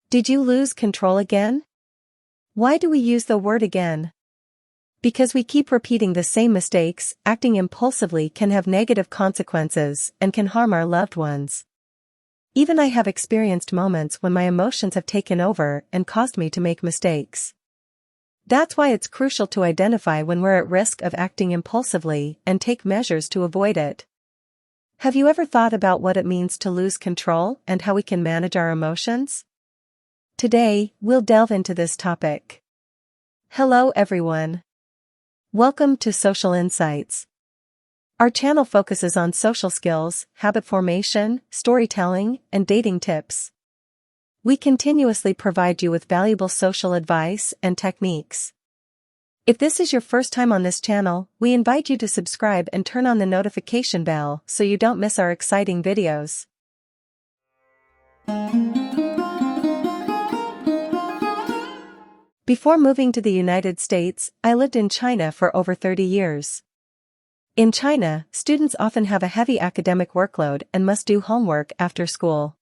Did you lose control again? Why do we use the word again? Because we keep repeating the same mistakes. Acting impulsively can have negative consequences and can harm our loved ones. Even I have experienced moments when my emotions have taken over and caused me to make mistakes. That's why it's crucial to identify when we're at risk of acting impulsively and take measures to avoid it. Have you ever thought about what it means to lose control and how we can manage our emotions? Today, we'll delve into this topic. Hello everyone. Welcome to Social Insights. Our channel focuses on social skills, habit formation, storytelling, and dating tips. We continuously provide you with valuable social advice and techniques. If this is your first time on this channel, we invite you to subscribe and turn on the notification bell so you don't miss our exciting videos. Before moving to the United States, I lived in China for over 30 years. In China, students often have a heavy academic workload and must do homework after school.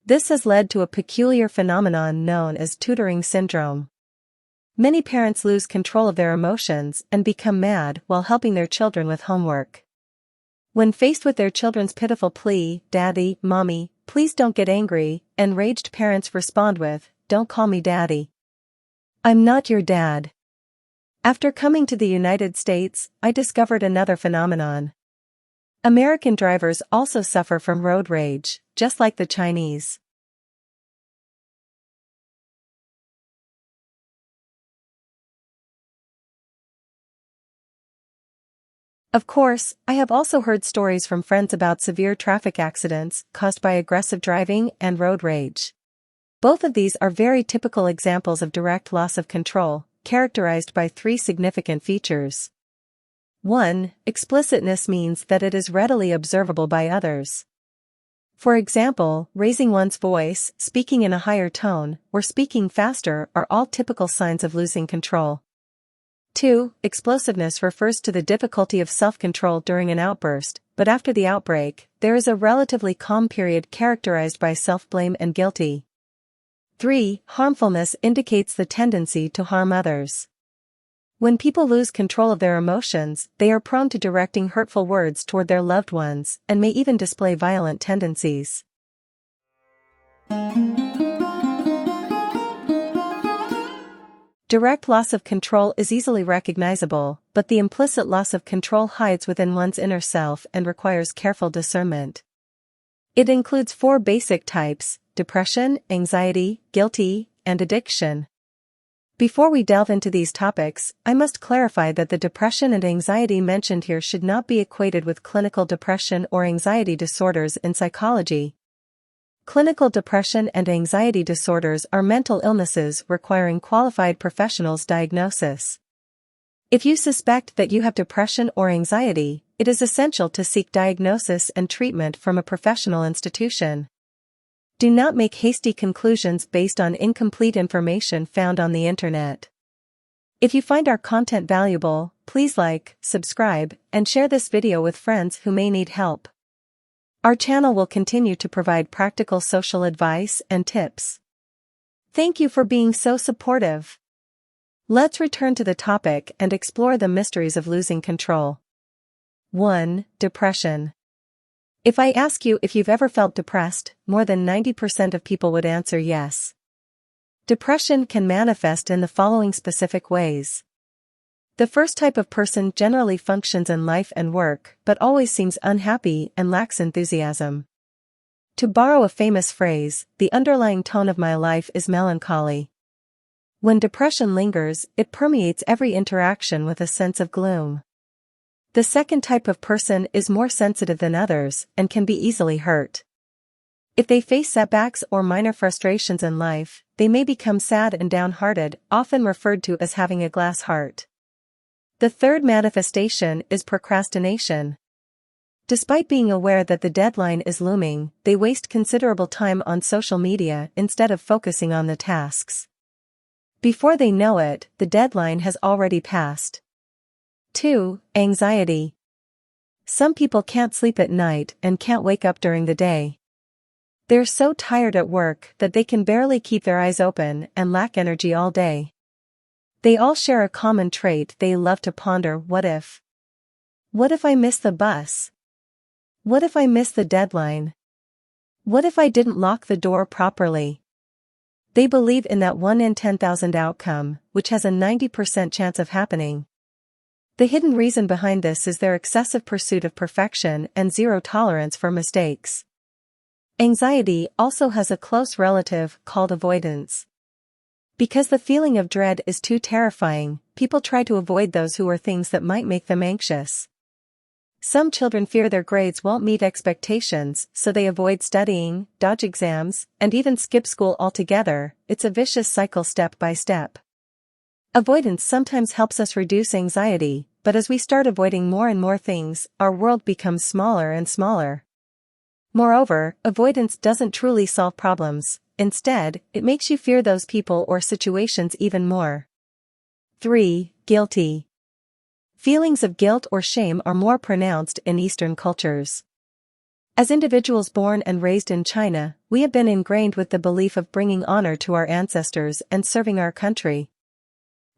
This has led to a peculiar phenomenon known as tutoring syndrome. Many parents lose control of their emotions and become mad while helping their children with homework. When faced with their children's pitiful plea, "Daddy, Mommy, please don't get angry," enraged parents respond with, "Don't call me Daddy. I'm not your dad." After coming to the United States, I discovered another phenomenon. American drivers also suffer from road rage, just like the Chinese. Of course, I have also heard stories from friends about severe traffic accidents caused by aggressive driving and road rage. Both of these are very typical examples of direct loss of control, characterized by three significant features. 1. Explicitness means that it is readily observable by others. For example, raising one's voice, speaking in a higher tone, or speaking faster are all typical signs of losing control. 2. Explosiveness refers to the difficulty of self-control during an outburst, but after the outbreak, there is a relatively calm period characterized by self-blame and guilty. 3. Harmfulness indicates the tendency to harm others. When people lose control of their emotions, they are prone to directing hurtful words toward their loved ones and may even display violent tendencies. Direct loss of control is easily recognizable, but the implicit loss of control hides within one's inner self and requires careful discernment. It includes four basic types: depression, anxiety, guilty, and addiction. Before we delve into these topics, I must clarify that the depression and anxiety mentioned here should not be equated with clinical depression or anxiety disorders in psychology. Clinical depression and anxiety disorders are mental illnesses requiring qualified professionals' diagnosis. If you suspect that you have depression or anxiety, it is essential to seek diagnosis and treatment from a professional institution. Do not make hasty conclusions based on incomplete information found on the internet. If you find our content valuable, please like, subscribe, and share this video with friends who may need help. Our channel will continue to provide practical social advice and tips. Thank you for being so supportive. Let's return to the topic and explore the mysteries of losing control. 1. Depression. If I ask you if you've ever felt depressed, more than 90% of people would answer yes. Depression can manifest in the following specific ways. The first type of person generally functions in life and work, but always seems unhappy and lacks enthusiasm. To borrow a famous phrase, the underlying tone of my life is melancholy. When depression lingers, it permeates every interaction with a sense of gloom. The second type of person is more sensitive than others and can be easily hurt. If they face setbacks or minor frustrations in life, they may become sad and downhearted, often referred to as having a glass heart. The third manifestation is procrastination. Despite being aware that the deadline is looming, they waste considerable time on social media instead of focusing on the tasks. Before they know it, the deadline has already passed. 2. Anxiety. Some people can't sleep at night and can't wake up during the day. They're so tired at work that they can barely keep their eyes open and lack energy all day. They all share a common trait: they love to ponder what if. What if I miss the bus? What if I miss the deadline? What if I didn't lock the door properly? They believe in that 1 in 10,000 outcome, which has a 90% chance of happening. The hidden reason behind this is their excessive pursuit of perfection and zero tolerance for mistakes. Anxiety also has a close relative called avoidance. Because the feeling of dread is too terrifying, people try to avoid those who or things that might make them anxious. Some children fear their grades won't meet expectations, so they avoid studying, dodge exams, and even skip school altogether. It's a vicious cycle step by step. Avoidance sometimes helps us reduce anxiety, but as we start avoiding more and more things, our world becomes smaller and smaller. Moreover, avoidance doesn't truly solve problems. Instead, it makes you fear those people or situations even more. 3. Guilty. Feelings of guilt or shame are more pronounced in Eastern cultures. As individuals born and raised in China, we have been ingrained with the belief of bringing honor to our ancestors and serving our country.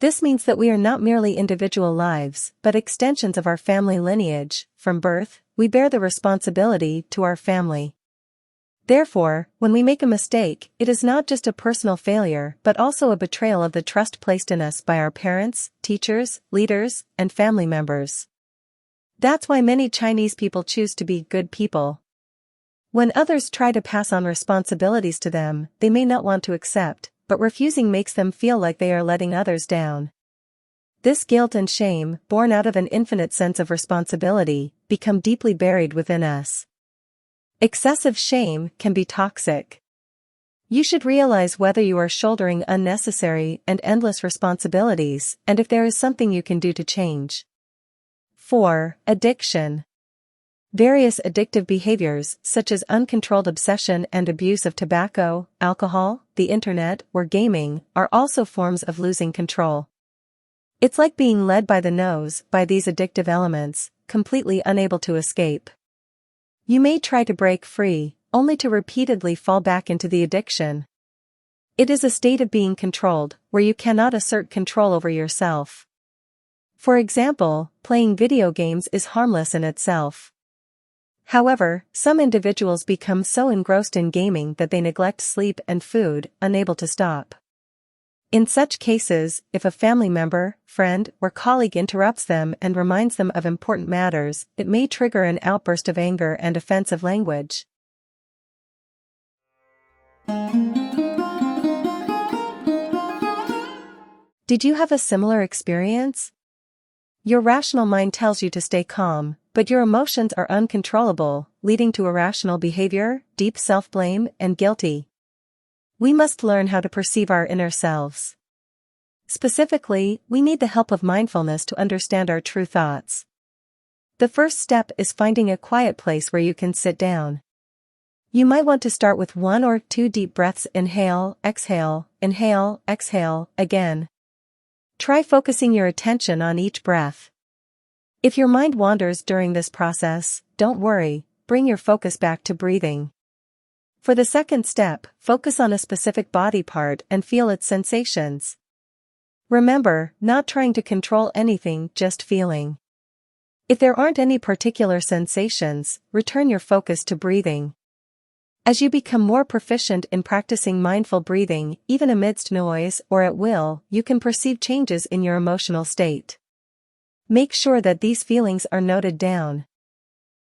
This means that we are not merely individual lives, but extensions of our family lineage. From birth, we bear the responsibility to our family. Therefore, when we make a mistake, it is not just a personal failure but also a betrayal of the trust placed in us by our parents, teachers, leaders, and family members. That's why many Chinese people choose to be good people. When others try to pass on responsibilities to them, they may not want to accept, but refusing makes them feel like they are letting others down. This guilt and shame, born out of an infinite sense of responsibility, become deeply buried within us. Excessive shame can be toxic. You should realize whether you are shouldering unnecessary and endless responsibilities, and if there is something you can do to change. 4. Addiction. Various addictive behaviors, such as uncontrolled obsession and abuse of tobacco, alcohol, the internet, or gaming, are also forms of losing control. It's like being led by the nose by these addictive elements, completely unable to escape. You may try to break free, only to repeatedly fall back into the addiction. It is a state of being controlled, where you cannot assert control over yourself. For example, playing video games is harmless in itself. However, some individuals become so engrossed in gaming that they neglect sleep and food, unable to stop. In such cases, if a family member, friend, or colleague interrupts them and reminds them of important matters, it may trigger an outburst of anger and offensive language. Did you have a similar experience? Your rational mind tells you to stay calm, but your emotions are uncontrollable, leading to irrational behavior, deep self-blame, and guilty. We must learn how to perceive our inner selves. Specifically, we need the help of mindfulness to understand our true thoughts. The first step is finding a quiet place where you can sit down. You might want to start with 1 or 2 deep breaths. Inhale, exhale, again. Try focusing your attention on each breath. If your mind wanders during this process, don't worry, bring your focus back to breathing. For the second step, focus on a specific body part and feel its sensations. Remember, not trying to control anything, just feeling. If there aren't any particular sensations, return your focus to breathing. As you become more proficient in practicing mindful breathing, even amidst noise or at will, you can perceive changes in your emotional state. Make sure that these feelings are noted down.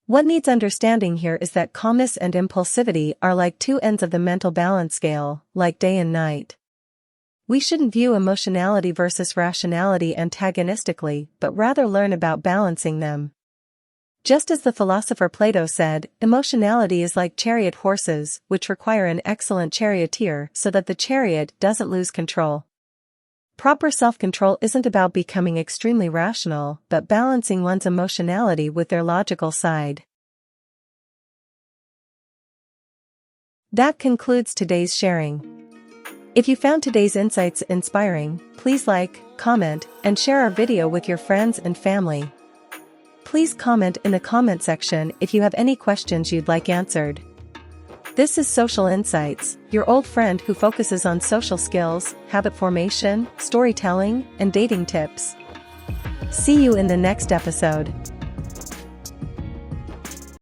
What needs understanding here is that calmness and impulsivity are like 2 ends of the mental balance scale, like day and night. We shouldn't view emotionality versus rationality antagonistically, but rather learn about balancing them. Just as the philosopher Plato said, emotionality is like chariot horses, which require an excellent charioteer so that the chariot doesn't lose control. Proper self-control isn't about becoming extremely rational, but balancing one's emotionality with their logical side. That concludes today's sharing. If you found today's insights inspiring, please like, comment, and share our video with your friends and family. Please comment in the comment section if you have any questions you'd like answered. This is Social Insights, your old friend who focuses on social skills, habit formation, storytelling, and dating tips. See you in the next episode.